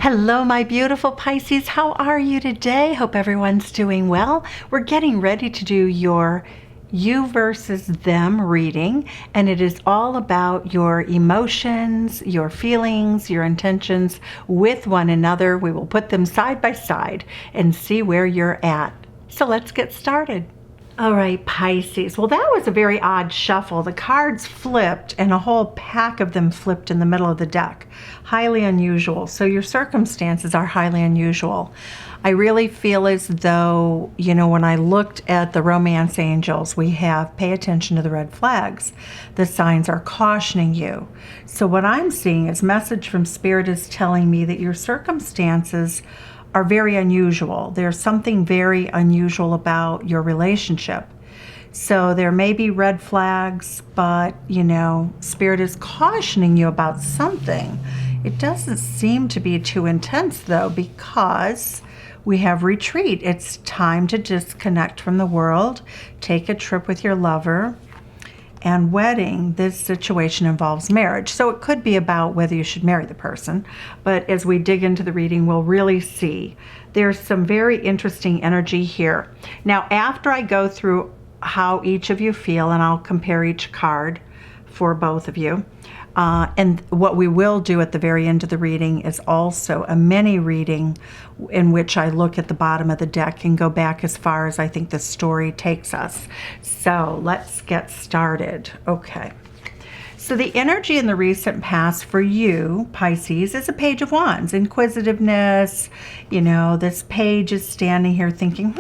Hello, my beautiful Pisces. How are you today? Hope everyone's doing well. We're getting ready to do your you versus them reading, and it is all about your emotions, your feelings, your intentions with one another. We will put them side by side and see where you're at. So let's get started. All right, Pisces. Well, that was a very odd shuffle. The cards flipped and a whole pack of them flipped in the middle of the deck. Highly unusual. So your circumstances are highly unusual. I really feel as though, when I looked at the romance angels, we have pay attention to the red flags. The signs are cautioning you. So what I'm seeing is message from Spirit is telling me that your circumstances are very unusual. There's something very unusual about your relationship. So there may be red flags, but Spirit is cautioning you about something. It doesn't seem to be too intense though, because we have retreat. It's time to disconnect from the world, take a trip with your lover. And wedding, this situation involves marriage. So it could be about whether you should marry the person. But as we dig into the reading, we'll really see. There's some very interesting energy here. Now, after I go through how each of you feel, and I'll compare each card for both of you, and what we will do at the very end of the reading is also a mini reading in which I look at the bottom of the deck and go back as far as I think the story takes us. So let's get started. Okay. So the energy in the recent past for you, Pisces, is a Page of Wands. Inquisitiveness, this page is standing here thinking,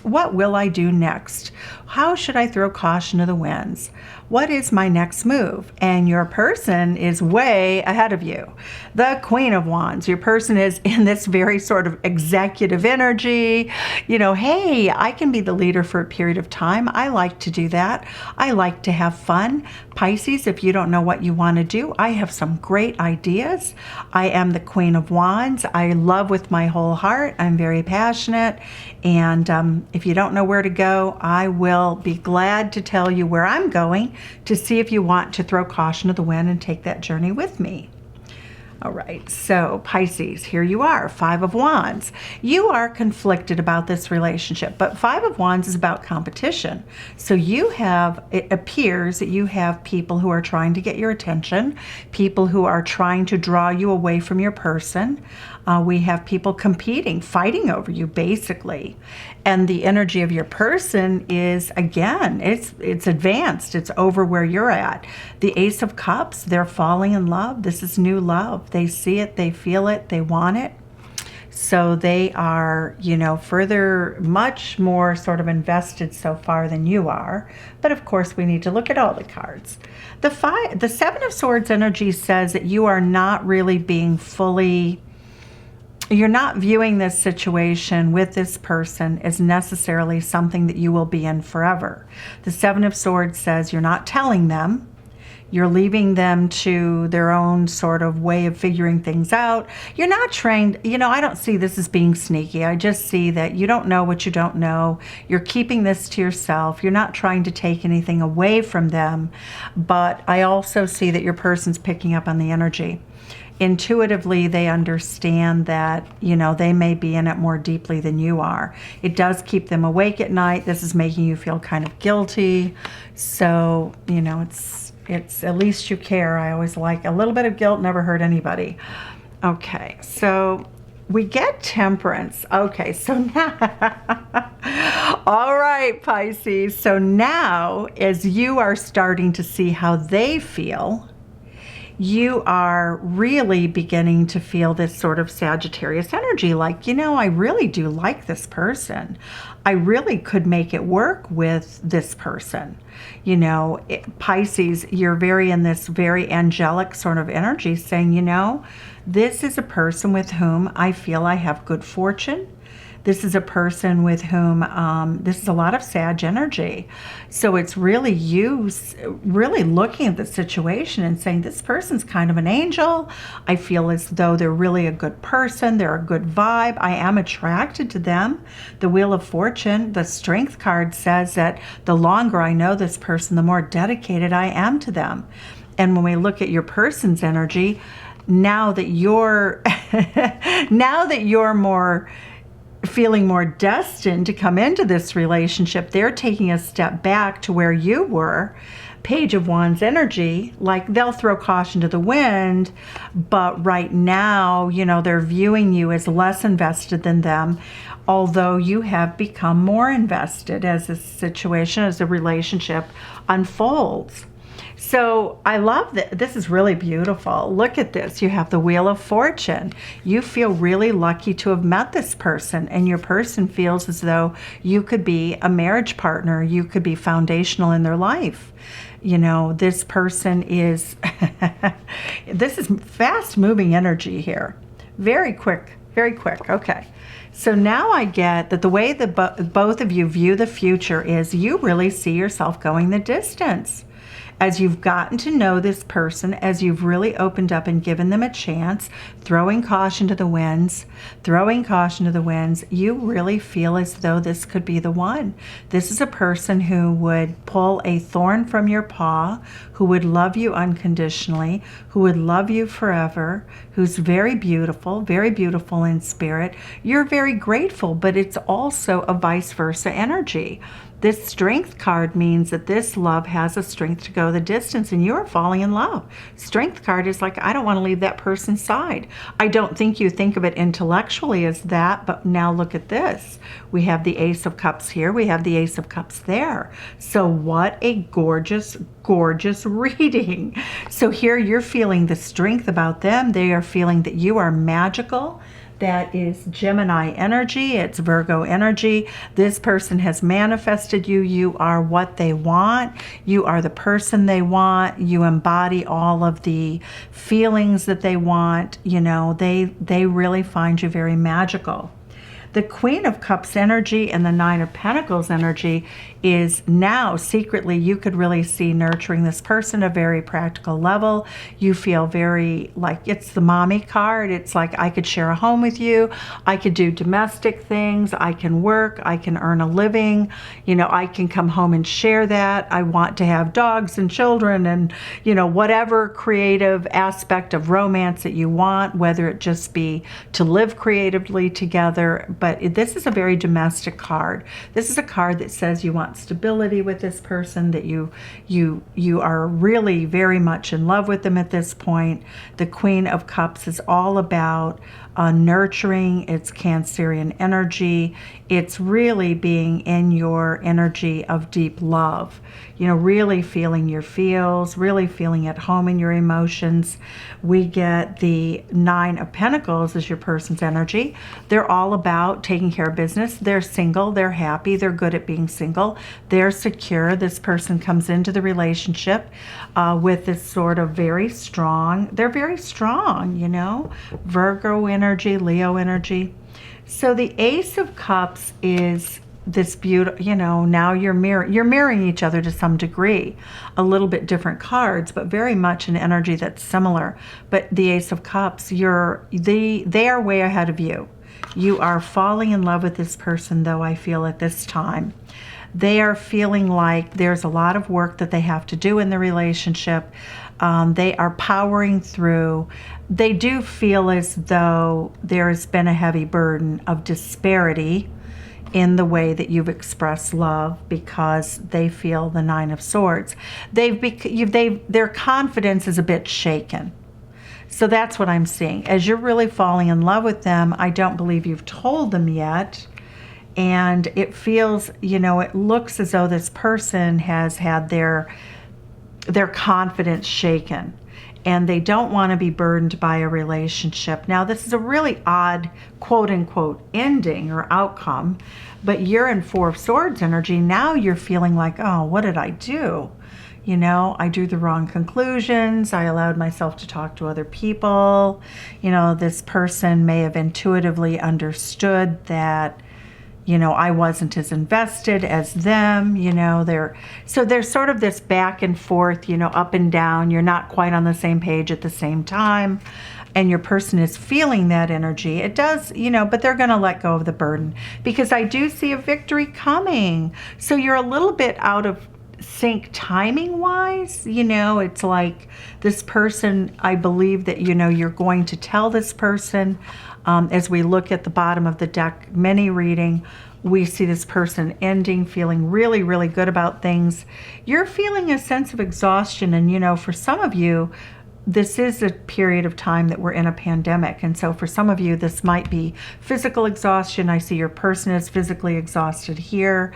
what will I do next? How should I throw caution to the winds? What is my next move? And your person is way ahead of you. The Queen of Wands. Your person is in this very sort of executive energy. Hey, I can be the leader for a period of time. I like to do that. I like to have fun. Pisces, if you don't know what you want to do, I have some great ideas. I am the Queen of Wands. I love with my whole heart. I'm very passionate. And if you don't know where to go, I will be glad to tell you where I'm going to see if you want to throw caution to the wind and take that journey with me. All right, so Pisces, here you are, Five of Wands. You are conflicted about this relationship, but Five of Wands is about competition. So it appears that you have people who are trying to get your attention, people who are trying to draw you away from your person. We have people competing, fighting over you, basically. And the energy of your person is, again, it's advanced. It's over where you're at. The Ace of Cups, they're falling in love. This is new love. They see it, they feel it, they want it. So they are, much more sort of invested so far than you are. But of course, we need to look at all the cards. The Seven of Swords energy says that you are not really being fully... You're not viewing this situation with this person as necessarily something that you will be in forever. The Seven of Swords says you're not telling them. You're leaving them to their own sort of way of figuring things out. You're not trained. I don't see this as being sneaky. I just see that you don't know what you don't know. You're keeping this to yourself. You're not trying to take anything away from them. But I also see that your person's picking up on the energy. Intuitively, they understand that, they may be in it more deeply than you are. It does keep them awake at night. This is making you feel kind of guilty. So, it's at least you care. I always like a little bit of guilt, never hurt anybody. Okay, so we get Temperance. Okay, so now, all right, Pisces. So now, as you are starting to see how they feel, you are really beginning to feel this sort of Sagittarius energy, like, I really do like this person. I really could make it work with this person. Pisces, you're very in this very angelic sort of energy saying, this is a person with whom I feel I have good fortune. This is a person with whom, this is a lot of Sag energy. So it's really you really looking at the situation and saying, this person's kind of an angel. I feel as though they're really a good person. They're a good vibe. I am attracted to them. The Wheel of Fortune, the Strength card says that the longer I know this person, the more dedicated I am to them. And when we look at your person's energy, now that you're now that you're more feeling more destined to come into this relationship, they're taking a step back to where you were. Page of Wands energy, like they'll throw caution to the wind, but right now, you know, they're viewing you as less invested than them, although you have become more invested as a situation, as a relationship unfolds. So I love that. This is really beautiful. Look at this. You have the Wheel of Fortune. You feel really lucky to have met this person, and your person feels as though you could be a marriage partner. You could be foundational in their life. You know, this person is, this is fast moving energy here. Very quick, very quick. Okay. So now I get that the way that both of you view the future is you really see yourself going the distance. As you've gotten to know this person, as you've really opened up and given them a chance, throwing caution to the winds, you really feel as though this could be the one. This is a person who would pull a thorn from your paw, who would love you unconditionally, who would love you forever, who's very beautiful in spirit. You're very grateful, but it's also a vice versa energy. This Strength card means that this love has a strength to go the distance, and you're falling in love. Strength card is like, I don't want to leave that person's side. I don't think you think of it intellectually as that, but now look at this. We have the Ace of Cups here. We have the Ace of Cups there. So what a gorgeous, gorgeous reading. So here you're feeling the strength about them. They are feeling that you are magical. That is Gemini energy. It's Virgo energy. This person has manifested you. You are what they want. You are the person they want. You embody all of the feelings that they want. You know, they really find you very magical. The Queen of Cups energy and the Nine of Pentacles energy is now secretly you could really see nurturing this person at a very practical level. You feel very like it's the mommy card. It's like I could share a home with you. I could do domestic things. I can work. I can earn a living. You know, I can come home and share that. I want to have dogs and children and, you know, whatever creative aspect of romance that you want, whether it just be to live creatively together. But this is a very domestic card. This is a card that says you want stability with this person, that you are really very much in love with them at this point. The Queen of Cups is all about nurturing. It's Cancerian energy. It's really being in your energy of deep love. You know, really feeling your feels, really feeling at home in your emotions. We get the Nine of Pentacles as your person's energy. They're all about taking care of business. They're single. They're happy. They're good at being single. They're secure. This person comes into the relationship with this sort of very strong, they're very strong, you know, Virgo energy, Leo energy. So the Ace of Cups is this beautiful, you know, now you're mirroring each other to some degree, a little bit different cards, but very much an energy that's similar. But the Ace of Cups, they are way ahead of you. You are falling in love with this person, though, I feel at this time. They are feeling like there's a lot of work that they have to do in the relationship. They are powering through. They do feel as though there has been a heavy burden of disparity in the way that you've expressed love, because they feel the Nine of Swords. Their confidence is a bit shaken. So that's what I'm seeing. As you're really falling in love with them, I don't believe you've told them yet. And it feels, you know, it looks as though this person has had their confidence shaken, and they don't want to be burdened by a relationship. Now, this is a really odd, quote unquote, ending or outcome, but you're in Four of Swords energy. Now you're feeling like, oh, what did I do? You know, I drew the wrong conclusions. I allowed myself to talk to other people. You know, this person may have intuitively understood that, you know, I wasn't as invested as them, you know, so there's sort of this back and forth, you know, up and down. You're not quite on the same page at the same time. And your person is feeling that energy. It does, you know, but they're going to let go of the burden, because I do see a victory coming. So you're a little bit out of sync timing wise. You know, it's like this person, I believe that, you know, you're going to tell this person, as we look at the bottom of the deck mini reading, we see this person ending, feeling really, really good about things. You're feeling a sense of exhaustion. And, you know, for some of you, this is a period of time that we're in a pandemic. And so for some of you, this might be physical exhaustion. I see your person is physically exhausted here.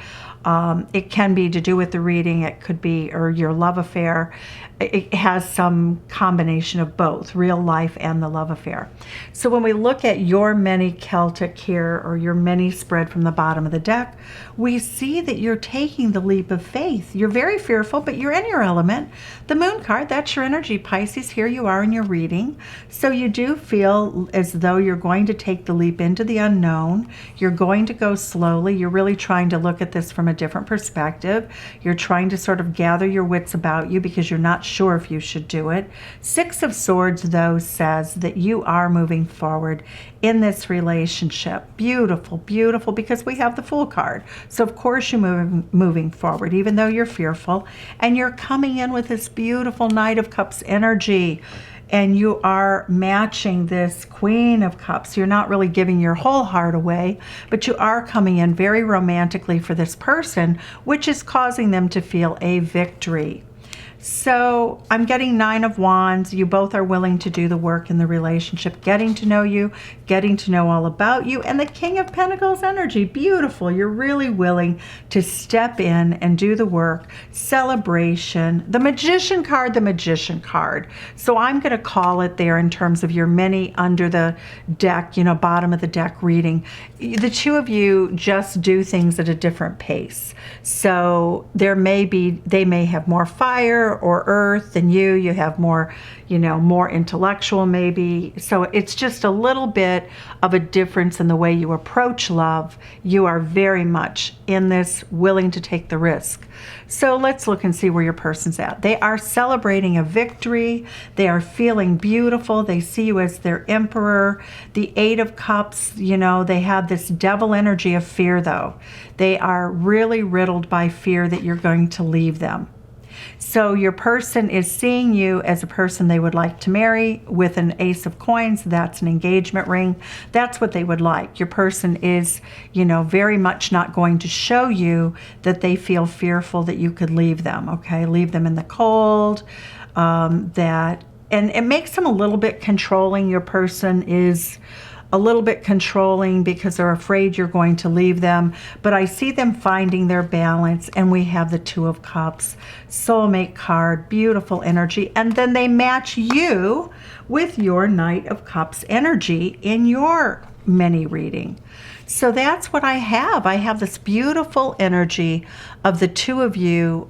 It can be to do with the reading. It could be, or your love affair. It has some combination of both, real life and the love affair. So when we look at your mini Celtic here, or your mini spread from the bottom of the deck, we see that you're taking the leap of faith. You're very fearful, but you're in your element. The moon card, that's your energy, Pisces. Here you are in your reading. So you do feel as though you're going to take the leap into the unknown. You're going to go slowly. You're really trying to look at this from a different perspective. You're trying to sort of gather your wits about you because you're not sure if you should do it. Six of Swords, though, says that you are moving forward in this relationship. Beautiful, beautiful, because we have the Fool card. So of course you're moving forward, even though you're fearful, and you're coming in with this beautiful Knight of Cups energy. And you are matching this Queen of Cups. You're not really giving your whole heart away, but you are coming in very romantically for this person, which is causing them to feel a victory. So I'm getting Nine of Wands. You both are willing to do the work in the relationship, getting to know you, getting to know all about you. And the King of Pentacles energy, beautiful. You're really willing to step in and do the work. Celebration. The Magician card, the Magician card. So I'm going to call it there in terms of your mini under the deck, you know, bottom of the deck reading. The two of you just do things at a different pace. So they may have more fire or earth than you. You have more, you know, more intellectual maybe. So it's just a little bit of a difference in the way you approach love. You are very much in this willing to take the risk. So let's look and see where your person's at. They are celebrating a victory. They are feeling beautiful. They see you as their emperor. The Eight of Cups, you know, they have this devil energy of fear though. They are really riddled by fear that you're going to leave them. So your person is seeing you as a person they would like to marry with an Ace of Coins. That's an engagement ring. That's what they would like. Your person is, you know, very much not going to show you that they feel fearful that you could leave them, okay? Leave them in the cold. And it makes them a little bit controlling. Your person is a little bit controlling because they're afraid you're going to leave them. But I see them finding their balance, and we have the Two of Cups, soulmate card, beautiful energy. And then they match you with your Knight of Cups energy in your mini reading. So that's what I have. I have this beautiful energy of the two of you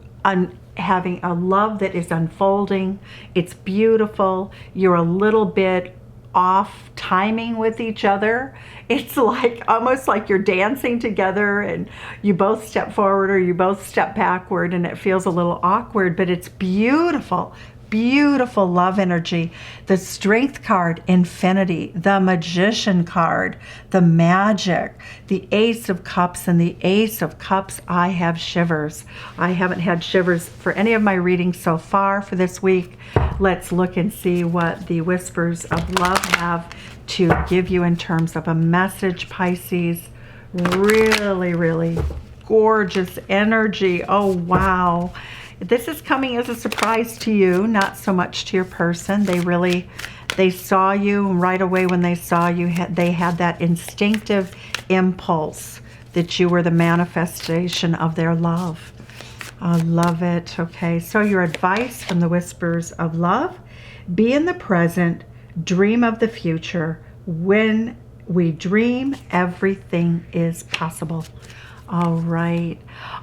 having a love that is unfolding. It's beautiful. You're a little bit off timing with each other. It's like almost like you're dancing together and you both step forward or you both step backward, and it feels a little awkward, but it's beautiful. Beautiful love energy. The Strength card, Infinity. The Magician card, the Magic. The Ace of Cups and the Ace of Cups. I have shivers. I haven't had shivers for any of my readings so far for this week. Let's look and see what the Whispers of Love have to give you in terms of a message, Pisces. Really, really gorgeous energy. Oh, wow. This is coming as a surprise to you, not so much to your person. They saw you right away. When they saw you, they had that instinctive impulse that you were the manifestation of their love. I love it. Okay, so your advice from the Whispers of Love: be in the present, dream of the future. When we dream, everything is possible. All right,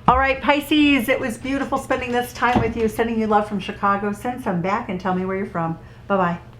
Pisces, it was beautiful spending this time with you. Sending you love from Chicago. Send some back and tell me where you're from. Bye-bye.